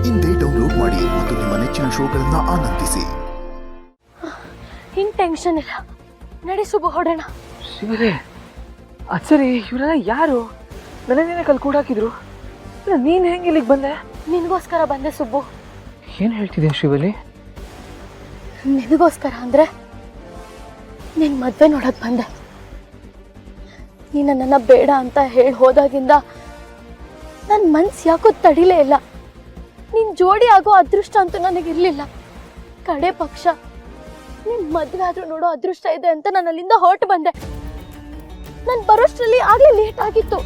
ಇಂದೇ ಡೌನ್ಲೋಡ್ ಮಾಡಿ ಮತ್ತು ನಿಮ್ಮ ನೆಚ್ಚಿನ ಶೋಗಳನ್ನ ಆನಂದಿಸಿ. ಇನ್ ಟೆನ್ಷನ್ ಇಲ್ಲ, ನಡಿ ಶುಭ ಹೊಡೋಣ. ಶಿವರೇ, ಅದು ಸರಿ, ಇವರೆಲ್ಲ ಯಾರು? ನನ್ನೇನೆ ಕಲ್ ಕೂಡಾಕಿದ್ರು. ನೀನು ಹೆಂಗೆ ಇಲ್ಲಿಗೆ ಬಂದೆ? ನಿನಗೋಸ್ಕರ ಬಂದೆ ಸುಬ್ಬು. ಏನು ಹೇಳ್ತಿದ್ಯಾ ಶಿವಲಿ? ನಿನಗೋಸ್ಕರ ಅಂದರೆ ನಿನ್ನ ಮದುವೆ ನೋಡೋಕೆ ಬಂದೆ. ನೀನು ನನ್ನನ್ನು ಬೇಡ ಅಂತ ಹೇಳಿ ಹೋದಾಗಿಂದ ನನ್ನ ಮನ್ಸು ಯಾಕೋ ತಡಿಲೇ ಇಲ್ಲ. ನಿನ್ನ ಜೋಡಿ ಆಗೋ ಅದೃಷ್ಟ ಅಂತೂ ನನಗಿರಲಿಲ್ಲ. ಕಡೆ ಪಕ್ಷ ನಿನ್ನ ಮದುವೆ ಆದರೂ ನೋಡೋ ಅದೃಷ್ಟ ಇದೆ ಅಂತ ನಾನು ಅಲ್ಲಿಂದ ಹೊರಟು ಬಂದೆ. ನಾನು ಬರೋಷ್ಟರಲ್ಲಿ ಆಗಲೇ ಲೇಟ್ ಆಗಿತ್ತು.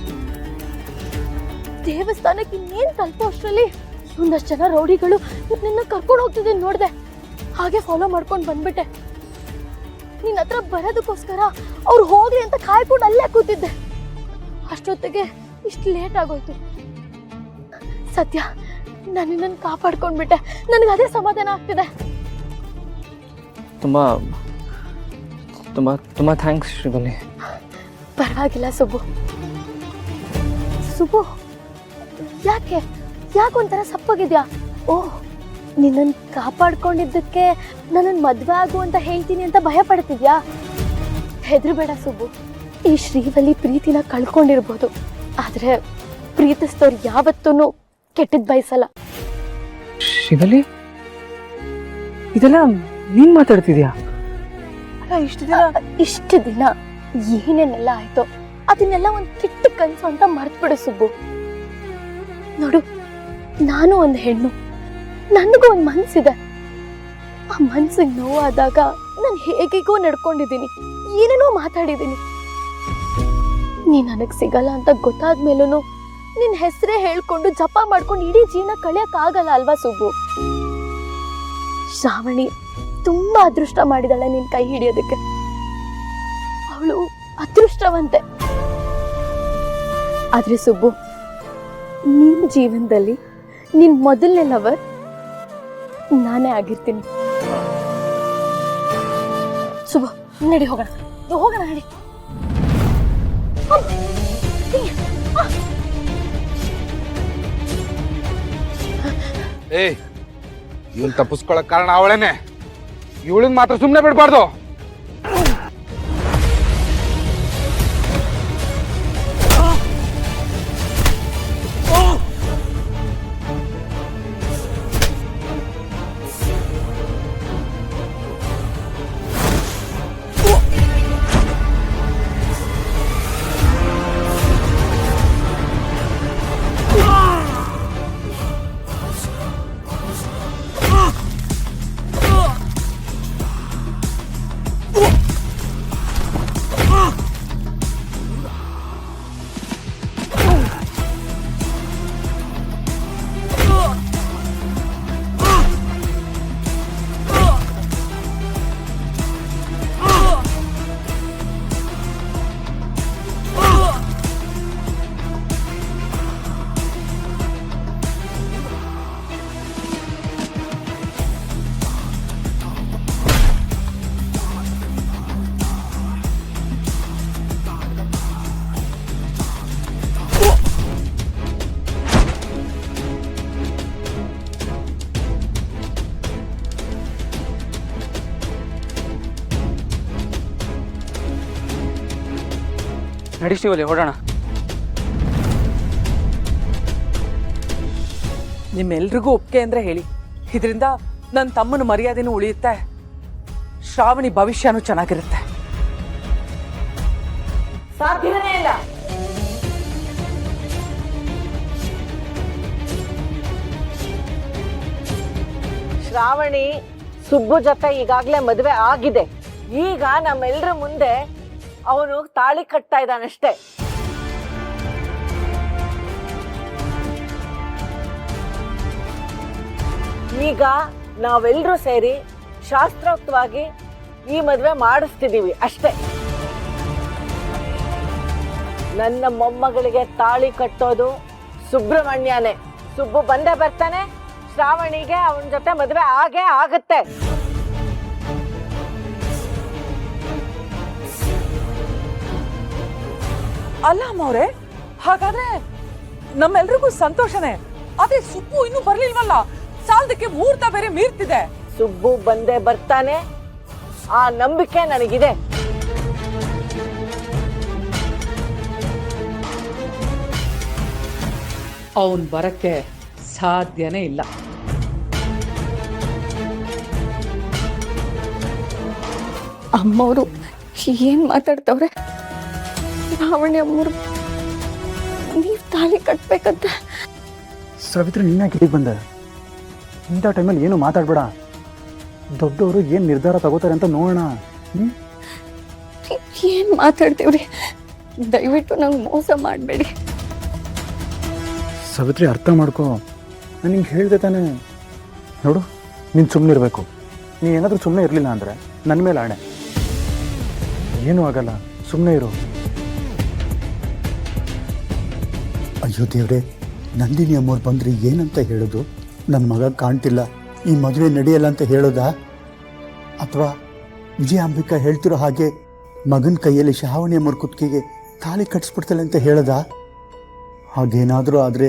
ದೇವಸ್ಥಾನಕ್ಕೆ ಇನ್ನೇನು ತಲುಪೋ ಅಷ್ಟರಲ್ಲಿ ಒಂದಷ್ಟು ಜನ ರೌಡಿಗಳು ನಿನ್ನ ಕರ್ಕೊಂಡು ಹೋಗ್ತಿದ್ದೀನಿ ನೋಡಿದೆ. ಹಾಗೆ ಫಾಲೋ ಮಾಡ್ಕೊಂಡು ಬಂದ್ಬಿಟ್ಟೆ. ನಿನ್ನ ಹತ್ರ ಬರೋದಕ್ಕೋಸ್ಕರ ಅವ್ರು ಹೋಗ್ಲಿ ಅಂತ ಕಾಯ್ಕೊಂಡು ಅಲ್ಲೇ ಕೂತಿದ್ದೆ. ಅಷ್ಟೊತ್ತಿಗೆ ಇಷ್ಟು ಲೇಟ್ ಆಗೋಯ್ತು. ಸತ್ಯ, ನಾನು ನಿನ್ನನ್ನು ಕಾಪಾಡ್ಕೊಂಡ್ಬಿಟ್ಟೆ. ನನಗೆ ಅದೇ ಸಮಾಧಾನ ಆಗ್ತಿದೆ. ತುಂಬ ತುಂಬ ತುಂಬ ಥ್ಯಾಂಕ್ಸ್ ಶಿವಲಿ. ಪರವಾಗಿಲ್ಲ ಸುಬ್ಬು. ಸುಬ್ಬು, ಯಾಕೊಂಥರ ಸಪ್ಪಾಗಿದ್ಯಾ? ಓಹ್, ನಿನ್ನನ್ನು ಕಾಪಾಡ್ಕೊಂಡಿದ್ದಕ್ಕೆ ನನ್ನನ್ನು ಮದುವೆ ಆಗು ಅಂತ ಹೇಳ್ತೀನಿ ಅಂತ ಭಯ ಪಡ್ತಿದ್ಯಾ? ಹೆದರಬೇಡ ಸುಬ್ಬು. ಈ ಶ್ರೀವಲ್ಲಿ ಪ್ರೀತಿನ ಕಳ್ಕೊಂಡಿರ್ಬೋದು, ಆದರೆ ಪ್ರೀತಿಸಿದವ್ರು ಯಾವತ್ತೂ ಕೆಟ್ಟದ್ದು ಬಯಸಲ್ಲ. ಶಿವಲಿ, ಇದೆಲ್ಲ ನೀನು ಮಾತಾಡ್ತಿದ್ಯಾ? ಇಷ್ಟು ದಿನ ಏನೇನೆಲ್ಲ ಆಯ್ತೋ ಅದನ್ನೆಲ್ಲ ಒಂದು ಕೆಟ್ಟ ಕನಸು ಅಂತ ಮರ್ತ್ಬಿಡು ಸುಬ್ಬು. ನೋಡು, ನಾನು ಒಂದು ಹೆಣ್ಣು, ನನಗೂ ಒಂದು ಮನಸ್ಸಿದೆ. ಆ ಮನಸ್ಸಿಗೆ ನೋವಾದಾಗ ನಾನು ಹೇಗೇಗೋ ನಡ್ಕೊಂಡಿದ್ದೀನಿ, ಏನೇನೋ ಮಾತಾಡಿದ್ದೀನಿ. ನೀನು ನನಗೆ ಸಿಗಲ್ಲ ಅಂತ ಗೊತ್ತಾದ್ಮೇಲೂ ನಿನ್ನ ಹೆಸರೇ ಹೇಳ್ಕೊಂಡು ಜಪ ಮಾಡ್ಕೊಂಡು ಇಡೀ ಜೀವನ ಕಳಿಯೋಕ್ಕಾಗಲ್ಲ ಅಲ್ವಾ ಸುಬ್ಬು? ಶ್ರಾವಣಿ ತುಂಬಾ ಅದೃಷ್ಟ ಮಾಡಿದಾಳೆ ನಿನ್ನ ಕೈ ಹಿಡಿಯೋದಕ್ಕೆ. ಅವಳು ಅದೃಷ್ಟವಂತೆ. ಆದ್ರೆ ಸುಬ್ಬು, ನಿನ್ನ ಜೀವನದಲ್ಲಿ ನಿನ್ನ ಮೊದಲನೇ ಲವರ್ ನಾನೇ ಆಗಿರ್ತೀನಿ. ಶುಭ, ನಡಿ ಹೋಗೋಣ ನಡಿ. ಏಯ್, ಇವನ್ ತಪ್ಪಿಸ್ಕೊಳಕ್ ಕಾರಣ ಅವಳೇನೆ. ಇವಳಿಗೆ ಮಾತ್ರ ಸುಮ್ಮನೆ ಬಿಡ್ಬಾರ್ದು. ನಡಿ ಶಿವಲಿ, ಹೊಡೋಣ. ನಿಮ್ಮೆಲ್ರಿಗೂ ಒಪ್ಪಿಗೆ ಅಂದ್ರೆ ಹೇಳಿ. ಇದರಿಂದ ನನ್ನ ತಮ್ಮನ ಮರ್ಯಾದೆನೂ ಉಳಿಯುತ್ತೆ, ಶ್ರಾವಣಿ ಭವಿಷ್ಯನೂ ಚೆನ್ನಾಗಿರುತ್ತೆ. ಸಾಧ್ಯನೇ ಇಲ್ಲ. ಶ್ರಾವಣಿ ಸುಬ್ಬು ಜೊತೆ ಈಗಾಗಲೇ ಮದುವೆ ಆಗಿದೆ. ಈಗ ನಮ್ಮೆಲ್ಲರ ಮುಂದೆ ಅವನು ತಾಳಿ ಕಟ್ತಾ ಇದ್ದಾನಷ್ಟೇ. ಈಗ ನಾವೆಲ್ಲರೂ ಸೇರಿ ಶಾಸ್ತ್ರೋಕ್ತವಾಗಿ ಈ ಮದುವೆ ಮಾಡಿಸ್ತಿದ್ದೀವಿ ಅಷ್ಟೇ. ನನ್ನ ಮೊಮ್ಮಗಳಿಗೆ ತಾಳಿ ಕಟ್ಟೋದು ಸುಬ್ರಹ್ಮಣ್ಯನೇ. ಸುಬ್ಬು ಬಂದೇ ಬರ್ತಾನೆ. ಶ್ರಾವಣಿಗೆ ಅವನ ಜೊತೆ ಮದುವೆ ಆಗೇ ಆಗುತ್ತೆ. ಅಲ್ಲ ಅಮ್ಮವ್ರೆ, ಹಾಗಾದ್ರೆ ನಮ್ಮೆಲ್ರಿಗೂ ಸಂತೋಷನೇ. ಅದೇ ಸುಬ್ಬು ಇನ್ನೂ ಬರ್ಲಿಲ್ವಲ್ಲ, ಸಾಲದಕ್ಕೆ ಮುಹೂರ್ತ ಬೇರೆ ಮೀರ್ತಿದೆ. ಸುಬ್ಬು ಬಂದೇ ಬರ್ತಾನೆ, ಆ ನಂಬಿಕೆ ನನಗಿದೆ. ಅವನ್ ಬರಕ್ಕೆ ಸಾಧ್ಯನೇ ಇಲ್ಲ. ಅಮ್ಮವರು ಏನ್ ಮಾತಾಡ್ತವ್ರೆ? ಶ್ರಾವಣಿ ಅಮ್ಮರು ನೀವ್ ತಾಳಿ ಕಟ್ಬೇಕಂತ. ಸಾವಿತ್ರಿ, ನೀನು ಯಾಕೆ ಇಲ್ಲಿಗೆ ಬಂದೆ? ಇಂಥ ಟೈಮಲ್ಲಿ ಏನು ಮಾತಾಡ್ಬೇಡ. ದೊಡ್ಡವರು ಏನು ನಿರ್ಧಾರ ತಗೋತಾರೆ ಅಂತ ನೋಡೋಣ. ಏನ್ ಮಾತಾಡ್ತೀವ್ರಿ? ದಯವಿಟ್ಟು ನಂಗೆ ಮೋಸ ಮಾಡಬೇಡಿ. ಸಾವಿತ್ರಿ, ಅರ್ಥ ಮಾಡ್ಕೋ. ನಾನು ನಿಂಗೆ ಹೇಳಿದೆ ತಾನೇ. ನೋಡು, ನೀನು ಸುಮ್ಮನೆ ಇರಬೇಕು. ನೀನು ಏನಾದರೂ ಸುಮ್ಮನೆ ಇರಲಿಲ್ಲ ಅಂದರೆ ನನ್ನ ಮೇಲೆ ಆಣೆ. ಏನೂ ಆಗಲ್ಲ, ಸುಮ್ಮನೆ ಇರು. ಅಯ್ಯೋ ದೇವ್ರೆ, ನಂದಿನಿ ಅಮ್ಮವ್ರು ಬಂದರೆ ಏನಂತ ಹೇಳೋದು? ನನ್ನ ಮಗ ಕಾಣ್ತಿಲ್ಲ, ಈ ಮದುವೆ ನಡೆಯಲ್ಲ ಅಂತ ಹೇಳೋದಾ? ಅಥವಾ ವಿಜಯಾಂಬಿಕಾ ಹೇಳ್ತಿರೋ ಹಾಗೆ ಮಗನ ಕೈಯಲ್ಲಿ ಶ್ರಾವಣಿ ಅಮ್ಮವ್ರ ಕುತ್ತಿಗೆಗೆ ತಾಳಿ ಕಟ್ಸ್ಬಿಡ್ತಾಳೆ ಅಂತ ಹೇಳೋದಾ? ಹಾಗೇನಾದರೂ ಆದರೆ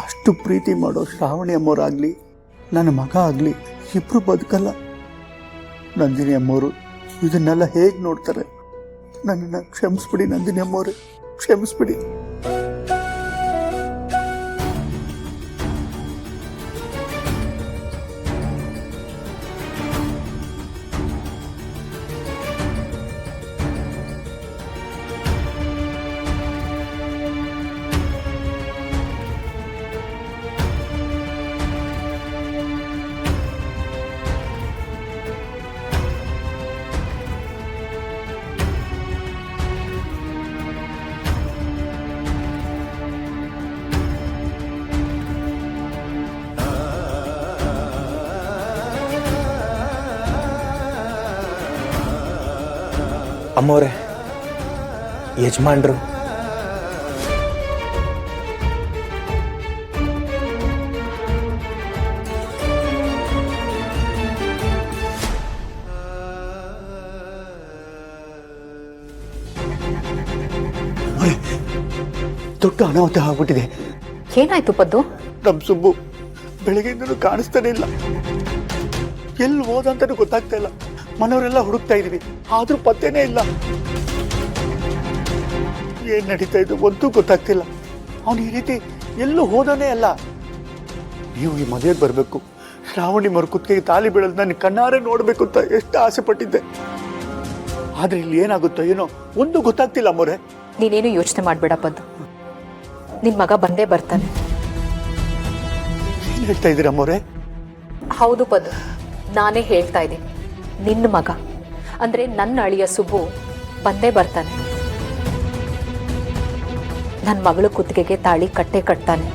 ಅಷ್ಟು ಪ್ರೀತಿ ಮಾಡೋ ಶ್ರಾವಣಿ ಅಮ್ಮವ್ರಾಗಲಿ ನನ್ನ ಮಗ ಆಗಲಿ ಇಬ್ಬರು ಬದುಕಲ್ಲ. ನಂದಿನಿ ಅಮ್ಮವರು ಇದನ್ನೆಲ್ಲ ಹೇಗೆ ನೋಡ್ತಾರೆ? ನನ್ನನ್ನು ಕ್ಷಮಿಸ್ಬಿಡಿ ನಂದಿನಿ ಅಮ್ಮವ್ರೆ, ಕ್ಷಮಿಸ್ಬಿಡಿ. ಅಮ್ಮವ್ರೆ, ಯಜಮಾನ್ರು, ದೊಡ್ಡ ಅನಾಹುತ ಆಗ್ಬಿಟ್ಟಿದೆ. ಏನಾಯ್ತು ಪದ್ದು? ನಮ್ಮ ಸುಬ್ಬು ಬೆಳಗ್ಗೆಯಿಂದಲೂ ಕಾಣಿಸ್ತಾನೆ ಇಲ್ಲ. ಎಲ್ಲಿ ಹೋದಂತನೂ ಗೊತ್ತಾಗ್ತಾ ಇಲ್ಲ. ಮನೆಯವರೆಲ್ಲ ಹುಡುಕ್ತಾ ಇದೀವಿ, ಆದ್ರೂ ಪತ್ತೇನೇ ಇಲ್ಲ. ಏನ್ ನಡೀತಾ ಇದ್ದು ಒಂದೂ ಗೊತ್ತಾಗ್ತಿಲ್ಲ. ಅವನು ಈ ರೀತಿ ಎಲ್ಲೂ ಹೋದಾನೇ ಅಲ್ಲ. ನೀವು ಈ ಮದುವೆಗೆ ಬರಬೇಕು, ಶ್ರಾವಣಿ ಮರುಕುತ್ತಿಗೆ ತಾಲಿ ಬೀಳೋದು ನನ್ನ ಕಣ್ಣಾರೆ ನೋಡ್ಬೇಕು ಅಂತ ಎಷ್ಟು ಆಸೆ ಪಟ್ಟಿದ್ದೆ. ಆದ್ರೆ ಇಲ್ಲಿ ಏನಾಗುತ್ತೋ ಏನೋ ಒಂದು ಗೊತ್ತಾಗ್ತಿಲ್ಲ ಅಮ್ಮೋರೆ. ನೀನೇನು ಯೋಚನೆ ಮಾಡಬೇಡ ಪದ್ದು, ನಿನ್ ಮಗ ಬಂದೇ ಬರ್ತಾನೆ. ಏನ್ ಹೇಳ್ತಾ ಇದ್ದೀರಾ ಅಮ್ಮೋರೆ? ಹೌದು ಪದ್ದು, ನಾನೇ ಹೇಳ್ತಾ ಇದ್ದೀನಿ. ನಿನ್ನ ಮಗ ಅಂದ್ರೆ ನನ್ನ ಅಳಿಯ ಸುಬ್ಬು ಬಂದೇ ಬರ್ತಾನೆ. ನನ್ನ ಮಗಳು ಕುತ್ತಿಗೆಗೆ ತಾಳಿ ಕಟ್ಟೆ ಕಟ್ತಾನೆ.